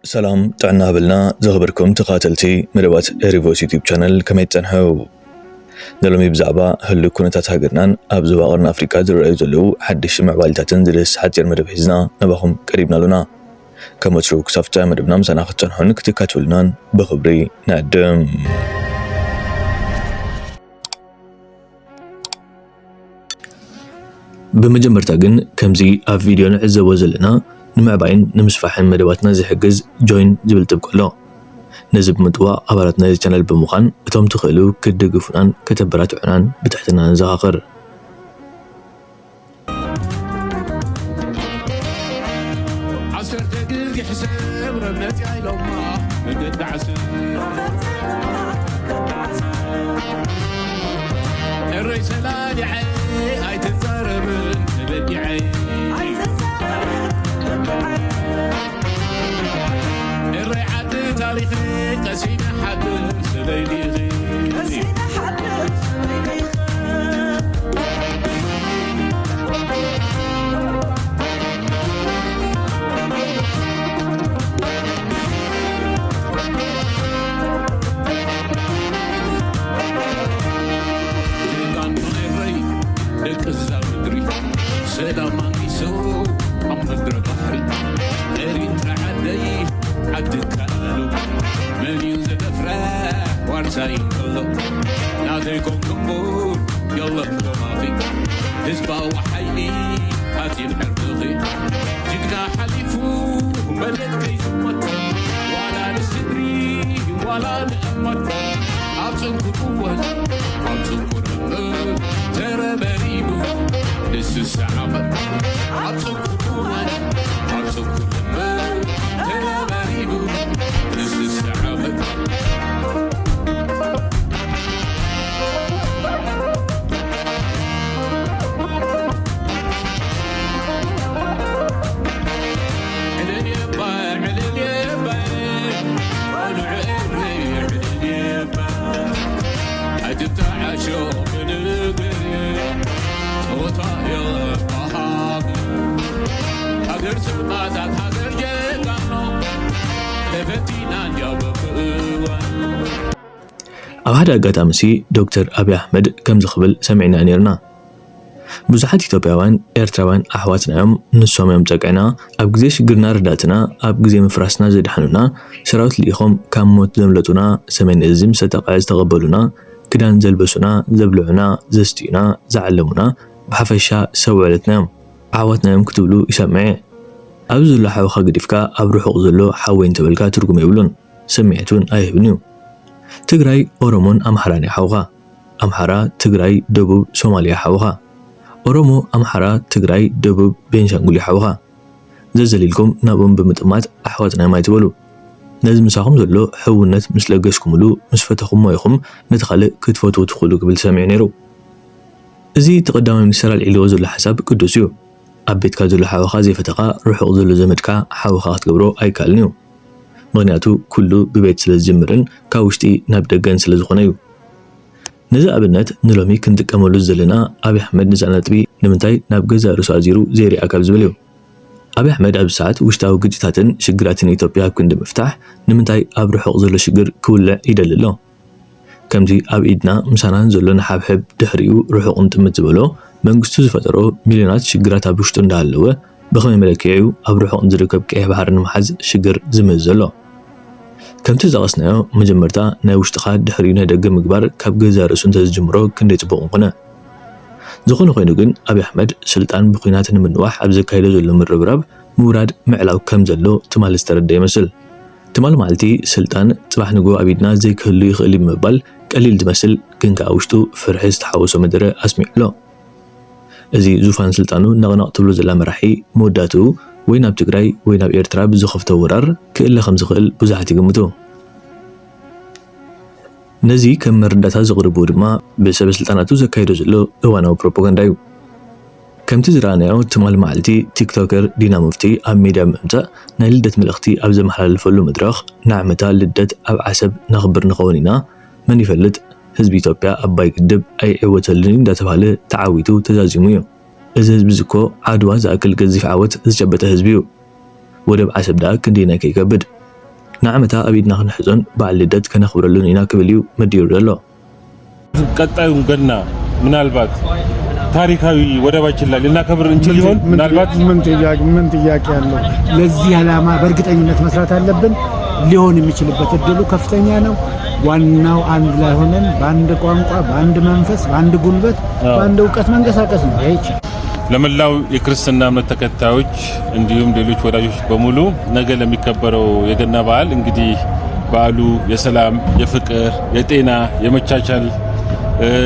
سلام تعنا بلنا زغبركم تقاتلتي مدبات ريفوس يوتيوب شانل كما يتنحو نلومي بزعبا هلو كونتات هاقرنان أبزو باقرنا أفريكا زرعي زلو حدش معوالتاتن زلس حتير مدب حزنا نباهم قريبنا لنا كما تشوك صفتا مدبنا مسانا خطان حونك تكاتولنان بخبري نعدم بمجمرتا قن كمزي أف فيديو نعزو زلنا نمعباين نمسفاحن مدباتنا زي حقز جوين زبل تبقلو نزب مدوا أبارتنا زي چانل بمخان اتوم تخيلو كدقفنان كتبرات عنان بتحتنا نزاخر أو هذا قاتامسي دكتور أبي أحمد كم زخبل سمعنا نيرنا بزحات إثيوبياوان إرتراوان أحواتنا يوم نسوم يوم تقعنا أبجزي شجرنا رداتنا أبجزي مفرسنا زي دحنونا سراوت ليخم كاموت زملتنا سمين الزم ستقعز تقبلونا كدان زلبسونا زبلونا زستينا زعلمونا بحفشا سوالتنا يوم عواتنا يوم كتبلو يسمعي أبزو لحاوخا قديفكا أبروح أغزلو حاوين تبلكا ترقم يقولون سمعتون أيهبنيو تግራይ ኦሮሞን አምሐራን ያሐውኻ አምሐራ ትግራይ ደቡብ ሶማሊያ ያሐውኻ ኦሮሞ አምሐራ ትግራይ ደቡብ ቤንሻንጉል ያሐውኻ ዘዘሊልኩም ናቦም በመጥማት አሕዋትና ማይትበሉ ነዚ ምሳኹም ዘሎ ሕውነት ምስ ለገስኩምሉ ምስ ፈተኹም ማይኹም ነተኻልእ ክትፈትው ትኽእሉ ክብል ሰሚዕ ነይሩ እዚ ተቐዳማይ ሚኒስትር አልዒልዎ ዘሎ ሓሳብ ቅዱስ እዩ ኣብ ቤትካ ዘሎ ሓውኻ ዘይፈተኻ ርሑቕ ዘሎ ዘመድካ ሓውኻ ክትገብሮ ኣይከኣልን እዩ ምክንያቱ ኩሉ ብቤት ስለዝጅምርን ካብ ውሽጢ ናብ ደገን ስለዝኾነ እዩ ነዚ ኣብነት ንሎሚ ክንጥቀመሉ ዘለና አብይ አሕመድ ንዛነጥቢ ንምንታይ ናብ ገዛ ርእሱ ኣዚሩ ዘይሪኣ ካብ ዝብል እዩ አብይ አሕመድ ኣብ ሰዓት ውሽጣዊ ግጭታትን ሽግራትን ኢትዮጵያ ክንዲ ምፍታሕ ንምንታይ ኣብ ርሑቕ ዘሎ ሽግር ክውልዕ ይደሊ ኣሎ ከምዚ ኣብ ኢድና ምሳናን ዘሎ ንሓብሕብ ድሕሪኡ ርሑቕን ጥምት ዝበሎ መንግስቱ ዝፈጠሮ ሚልዮናት ሽግራት ኣብ ውሽጡ እንዳሃለወ بخمي ملكيو أبروحون زركب كيه بحر نمحز شجر زمزلو كم تزغسنايو مجمرتا ناوش تخاد دحرينا دقة مقبار كاب جزار سنت الجمرو كنديت بونقنا زخون خينوجن أبي أحمد سلطان بقينات من واح أبزك هيدا زلو من ربرب موراد معلاو كم زلو تمال استرد يمثل تمال مالتي سلطان تبح نجو أبيدنا زي كله يخلي مقبل قليل تمثل كن كأوشتو فرحز تحوسو مدرة أسمع له أزي زوفان سلطانو نغنق تبلو زلا مرحي موداتو وين اب تግራይ وين اب ኤርትራ ብዙ خفتو ورار كإلا خمس خل بزحت يقمتو نزي كم مرداتا زغربو دما بسبب سلطاناتو زكايدو زلو اوانو بروباغاندايو كم تزرانيو تمال معلتي تيك توكر دينا مفتي اب ميديا ممتا ناي لدت ملختي اب زمحللفلو مدرخ نعمتا لدت اب عسب نخبر نخونينا من يفلت ህዝቢ ኢትዮጵያ አባይ ግድብ አይ ዕወተልን እንዳተባለ ተዓዊቱ ተዛዚሙ እዩ እዚ ህዝቢ ዝኮ ዓድዋ ዝኣክል ገዚፍ ዓወት ዝጨበጠ ህዝቢ እዩ ወደብ ዓሰብ ዳ ክንደና ከይከብድ ንዓመታ ኣብኢድና ክንሕዞን በዓል ልደት ከነኽብረሉን ኢና ክብል እዩ መዲሩ ዘሎ። ቀጣዩ ገና ምናልባት ታሪካዊ ወደባችን ላይ ልናከብር እንችል ይሆን? ምናልባት ምን ጥያቄ አለው? ለዚህ ዓላማ በእርግጠኝነት መስራት አለብን። ሊሆን የሚችልበት እድሉ ከፍተኛ ነው። ዋናው አንድ ላይ ሆነን በአንድ ቋንቋ፣ በአንድ መንፈስ፣ በአንድ ጉልበት፣ በአንድ ዕውቀት መንቀሳቀስ ነው። ይሄ ለመላው የክርስትና እምነት ተከታዮች እንዲሁም ሌሎች ወዳጆች በሙሉ ነገ ለሚከበረው የገና በዓል እንግዲህ በዓሉ የሰላም፣ የፍቅር፣ የጤና፣ የመቻቻል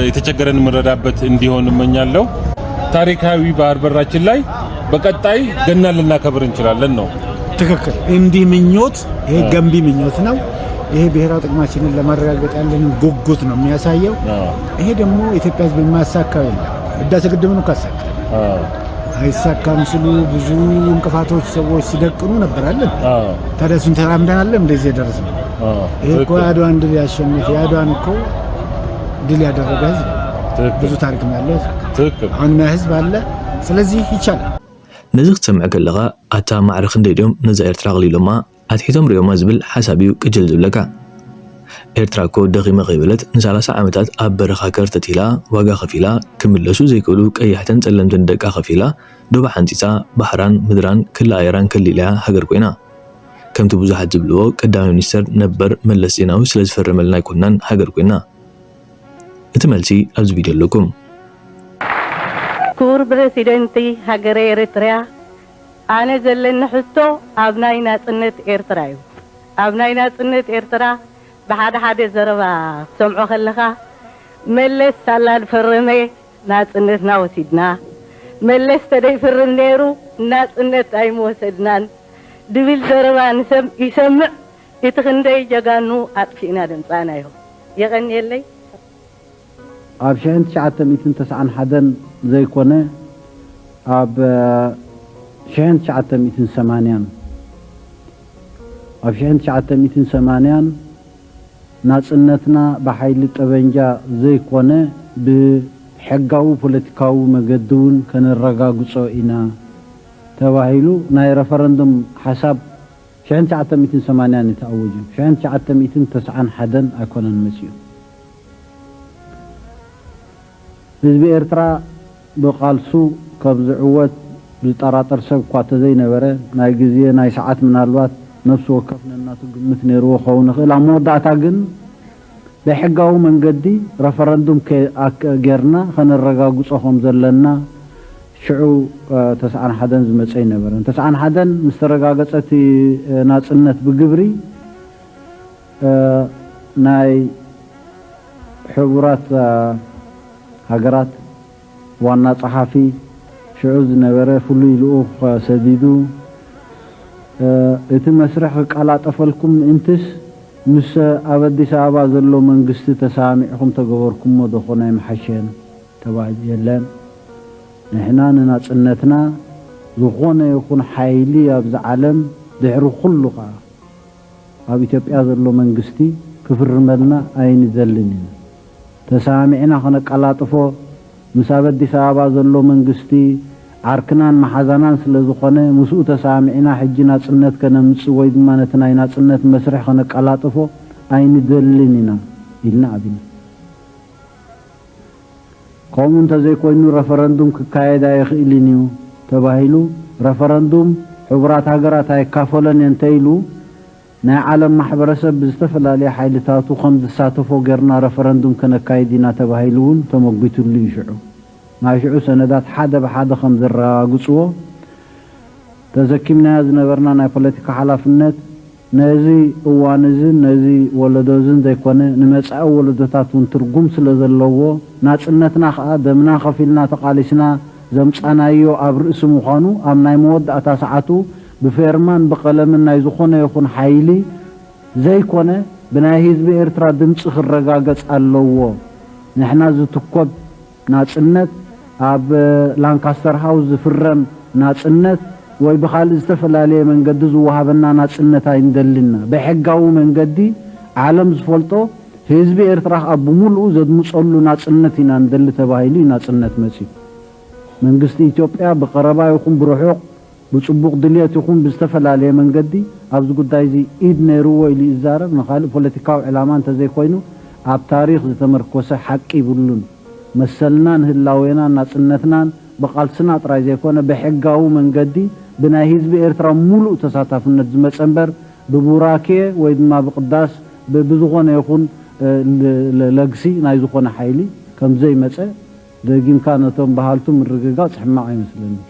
የተቸገረን የምንረዳበት እንዲሆን እመኛለሁ። ታሪካዊ ባህር በራችን ላይ በቀጣይ ገና ልናከብር እንችላለን ነው። ትክክል። እንዲህ ምኞት፣ ይሄ ገንቢ ምኞት ነው። ይሄ ብሔራዊ ጥቅማችንን ለማረጋገጥ ያለን ጉጉት ነው የሚያሳየው። ይሄ ደግሞ ኢትዮጵያ ሕዝብ የማያሳካው የለም። ህዳሴ ግድብን እኮ አሳክተናል። አይሳካም ሲሉ ብዙ እንቅፋቶች ሰዎች ሲደቅኑ ነበራለን። ታዲያ እሱን ተራምደናል እንደዚህ የደረስነው። ይሄ እኮ የአድዋን ድል ያሸነፈ የአድዋን እኮ ድል ያደረገ ህዝብ ብዙ ታሪክ ያለው ትክክል አሁን ህዝብ አለ። ስለዚህ ይቻላል። ነዚ ክትሰምዕ ከለኻ ኣታ ማዕርኽ እንደይድዮም ነዛ ኤርትራ ቕሊሎማ ኣትሒቶም ሪዮማ ዝብል ሓሳብ እዩ ቅጅል ዝብለካ። ኤርትራ እኮ ደኺመ ኸይበለት ን30 ዓመታት ኣብ በረኻ ከርተቲላ ዋጋ ኸፊላ ክምለሱ ዘይክእሉ ቀያሕተን ጸለምትን ደቃ ኸፊላ ዶባ ሓንፂፃ ባሕራን ምድራን ክለኣየራን ከሊልያ ሃገር ኮይና ከምቲ ብዙሓት ዝብልዎ ቀዳማይ ሚኒስተር ነበር መለስ ዜናዊ ስለ ዝፈረመልና ኣይኮናን ሃገር ኮይና። እቲ መልሲ ኣብዚ ቪድዮ ኣለኩም። ክቡር ፕሬዚደንቲ ሃገረ ኤርትራ ኣነ ዘለኒ ሕቶ ኣብ ናይ ናጽነት ኤርትራ እዩ። ኣብ ናይ ናጽነት ኤርትራ ብሓደ ሓደ ዘረባ ሰምዖ ከለኻ መለስ ሳላድ ፈረመ ናጽነትና ወሲድና፣ መለስ ተደይፍርም ነይሩ ናጽነት ኣይምወሰድናን ድብል ዘረባ ይሰምዕ እቲ ክንደይ ጀጋኑ ኣጥፊእና ድምፃናዮ የቐኒየለይ ኣብ 1991 ዘይኮነ ኣብ 1980 ኣብ 1980 ናጽነትና በኃይል ጠበንጃ ዘይኮነ ብሕጋዊ ፖለቲካዊ መገድውን ከነረጋግጾ ኢና ተባሂሉ ናይ ረፈረንደም ሓሳብ 1980 ተኣወጁ። 1991 ኣይኮነን መጽኡ። ህዝቢ ኤርትራ ብቃልሱ ካብ ዝዕወት ዝጠራጠር ሰብ እኳ ተዘይነበረ ናይ ግዜ ናይ ሰዓት ምናልባት ነፍሱ ወከፍ ነናቱ ግምት ነይርዎ ኸውን ይኽእል። ኣብ መወዳእታ ግን ብሕጋዊ መንገዲ ረፈረንዱም ጌርና ከነረጋግጾ ከም ዘለና ሽዑ 91 ዝመፀ ይነበረ። 91 ምስ ተረጋገፀቲ ናጽነት ብግብሪ ናይ ሕቡራት ሃገራት ዋና ጸሓፊ ሽዑ ዝነበረ ፍሉይ ልኡኽ ሰዲዱ እቲ መስርሕ ክቃላጠፈልኩም እንትስ ምስ ኣብ ኣዲስ ኣበባ ዘሎ መንግስቲ ተሳሚዕኩም ተገበርኩሞ ደኾነ ይመሓሸን ተባሂሉ የለን። ንሕና ንናጽነትና ዝኾነ ይኹን ሓይሊ ኣብዚ ዓለም ድሕሪ ኩሉ ኸዓ ኣብ ኢትዮጵያ ዘሎ መንግስቲ ክፍርመልና ኣይንዘልን ኢና። ተሳሚዕና ከነቀላጥፎ ምስ ኣብ ኣዲስ ኣበባ ዘሎ መንግስቲ ዓርክናን መሓዛናን ስለ ዝኾነ ምስኡ ተሳሚዕና ሕጂ ናጽነት ከነምጽእ ወይ ድማ ነቲ ናይ ናጽነት መስርሕ ከነቀላጥፎ ኣይንደልን ኢና ኢልና ኣብና። ከምኡ እንተዘይኮይኑ ረፈረንዱም ክካየድ ኣይኽእልን እዩ ተባሂሉ ረፈረንዱም ሕቡራት ሃገራት ኣይካፈለን እንተኢሉ ናይ ዓለም ማሕበረሰብ ብዝተፈላለየ ሓይልታቱ ከም ዝሳተፎ ጌርና ረፈረንዱም ከነካይድ ኢና ተባሂሉ እውን ተመጒቱሉ እዩ ሽዑ። ናይ ሽዑ ሰነዳት ሓደ ብሓደ ከም ዘረጋግጽዎ ተዘኪምናያ ዝነበርና ናይ ፖለቲካ ሓላፍነት ነዚ እዋን እዝን ነዚ ወለዶዝን ዘይኮነ ንመጻኢ ወለዶታት እውን ትርጉም ስለ ዘለዎ ናጽነትና ከዓ ደምና ከፊልና ተቃሊስና ዘምጻናዮ ኣብ ርእሲ ምዃኑ ኣብ ናይ መወዳእታ ሰዓቱ ብፌርማን ብቀለምን ናይ ዝኾነ ይኹን ሓይሊ ዘይኮነ ብናይ ህዝቢ ኤርትራ ድምፂ ክረጋገጽ ኣለዎ። ንሕና ዝትኮብ ናጽነት ኣብ ላንካስተር ሃውስ ዝፍረም ናጽነት ወይ ብኻልእ ዝተፈላለየ መንገዲ ዝወሃበና ናጽነት ኣይንደልና። ብሕጋዊ መንገዲ ዓለም ዝፈልጦ ህዝቢ ኤርትራ ኣብ ብምሉኡ ዘድምፀሉ ናጽነት ኢና እንደሊ ተባሂሉ ናጽነት መጺኡ መንግስቲ ኢትዮጵያ ብቀረባ ይኹን ብርሑቕ بصبوق دليات يكون بيستفل عليه من قدي أبز قداي زي إيد نيرو إلي إزارة نخالف بوليتيكاو إعلامان تزي كوينو عب تاريخ زي تمركوسة حقي بلون مسلنا نهلاوينا ناسنتنا بقالسنا تراي زي كونا بحقاو من قدي بنا حزب إرترا ملؤ تساتفنا زمت أمبر ببوراكي ويدما بقداس بزغون يكون لغسي نايزغون حيلي كم زي مسأ دقيم كانتهم بحالتهم الرقاقات حماعي مثلني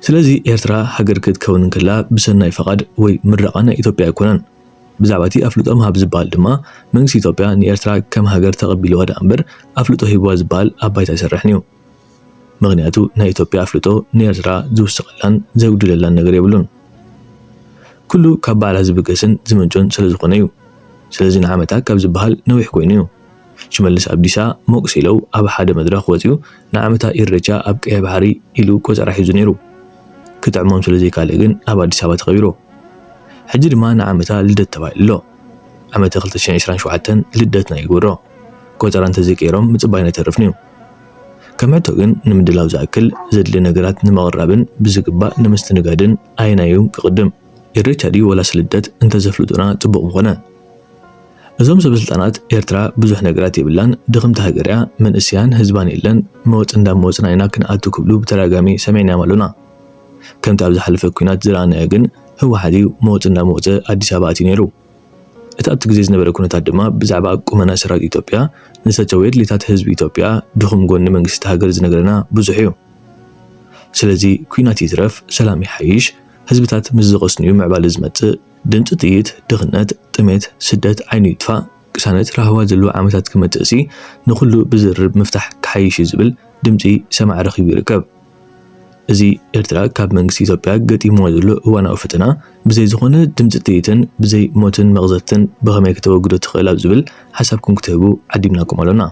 ስለዚ ኤርትራ ሃገር ክትከውን ከላ ብሰናይ ፈቃድ ወይ ምረቃና ኢትዮጵያ ይኮነን ብዛዕባቲ አፍልጦ ማህብ ዝባል ድማ መንግስቲ ኢትዮጵያ ንኤርትራ ከም ሃገር ተቀቢልዋ ዳንበር አፍልጦ ሂብዋ ዝባል አባይታ ይሰርሕኒዩ ምክንያቱ ናይ ኢትዮጵያ አፍልጦ ንኤርትራ ዝውስቀላን ዘጉድለላን ነገር የብሉን ኩሉ ካብ ባዕላ ዝብገስን ዝምንጮን ስለዝኾነ እዩ ስለዚ ንዓመታ ካብ ዝባል ነዊሕ ኮይኑ እዩ ሽመልስ አብዲሳ ሞቅሲለው ኣብ ሓደ መድረክ ወፂኡ ንዓመታ ኢሬቻ ኣብ ቀይ ባህሪ ኢሉ ቆፀራ ሒዙ ነይሩ كتعمون سلزي كالجن أبى دي سبات غيره حجر ما نعمتها لدت تبع له عمتها خلت شيء عشرين شو حتى لدتنا يقوله كوتران تذكيرهم متباينة تعرفنيو كم عتقن نمد لو زاكل زد لنا قرات نمغربن بزقبا نمستنقادن أين يوم كقدم الريتشا دي ولا سلدت انت زفلتنا تبقى مغنى نظام سبسلطانات إيرترا بزوح نقرات يبلان دغم تهاجريا من إسيان هزبان إلان موت اندام موتنا يناكن آتو كبلو بتراقامي سمعنا عملونا كم تابز حلف كونات زرانا يجن هو حديو موتنا موت أديس أباتي نيرو اتأتك زيز نبرا كونات دما بزعبا قمنا سرات إثيوبيا نسا جوير لتات حزب إثيوبيا دخم قون منغس تهاجر زنقرنا بزوحيو سلازي كونات يترف سلامي حيش حزبتات مزغسنيو معبال زمت دنت تيت دغنات تميت سدت عيني يدفع كسانت راهوا زلو عامتات كمتأسي نخلو بزرب مفتاح كحيش يزبل دمتي سمع رخيب يركب أزي إرترا كاب منغس إثيوبيا قتي موازلو وانا أفتنا بزي زخونة دمت تيتن بزي موتن مغزتن بغميك توقدو تخيلاب زبل حسابكم كتابو عديمناكم علونا